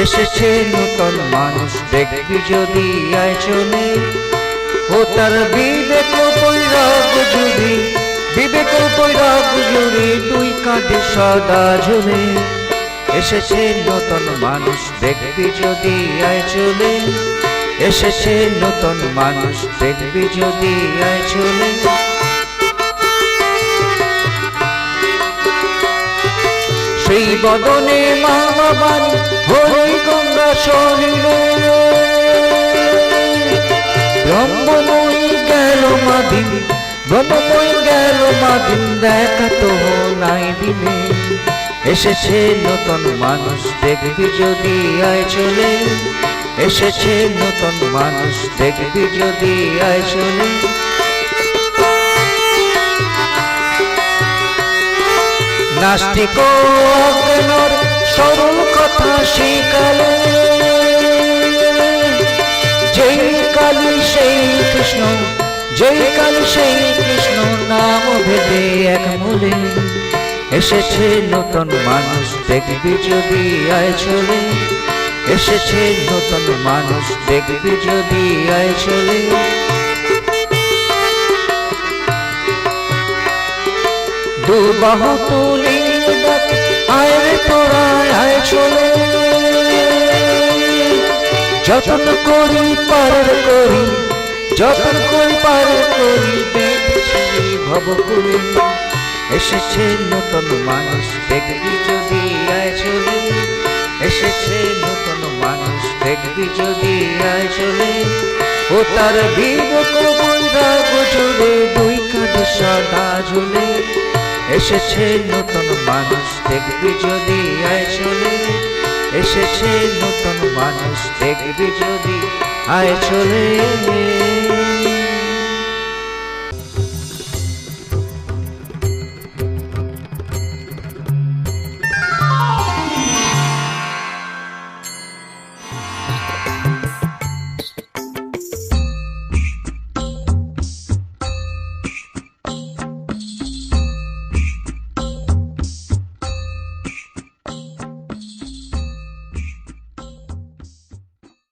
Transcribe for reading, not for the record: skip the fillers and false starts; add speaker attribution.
Speaker 1: এসেছে নতুন মানুষ দেখবি যদি আয় চলে, ও তার বিবেক বৈরাগ জুড়ে, বিবেক বৈরাগ জুড়ে দুই কাঁধে সদা ঝুলে। এসেছে নতুন মানুষ দেখবি যদি আয় চলে, এসেছে নতুন মানুষ দেখবি যদি আয় চলে। সেই বদনে মামা বাণী হরি গঙ্গা শরীরে, ব্রহ্মময়ী গেল মাদিন, ব্রহ্মময়ী গেল মাদিন, দেখা তো নাই দিনে। এসেছে নতুন মানুষ দেখবি যদি আয় চলে, এসেছে নতুন মানুষ দেখবি যদি আয় চলে। নাস্তিক অজ্ঞানর সরল কথা শিখালে, যেই কালী সেই কৃষ্ণ, যেই কালী সেই কৃষ্ণ, নাম ভেদে এক মূলে। এসেছে নতুন মানুষ দেখবি যদি আয় চলে, এসেছে নতুন মানুষ দেখবি যদি আয় চলে। দুবাহু তুলি আয় রে তোরা আয় চলে, যতন করি পার করি, যতন করি পার করি, দেখছি ভবকুলে। এসেছে নতুন মানুষ দেখবি যদি আয় চলে, এসেছে নতুন মানুষ দেখবি যদি আয় চলে। ও তার বিবেক বৈরাগ জুড়ে দুই কাঁধে সদা ঝুলে। এসেছে নতুন মানুষ দেখবি যদি আয় চলে, এসেছে নতুন মানুষ দেখবি যদি আয় চলে।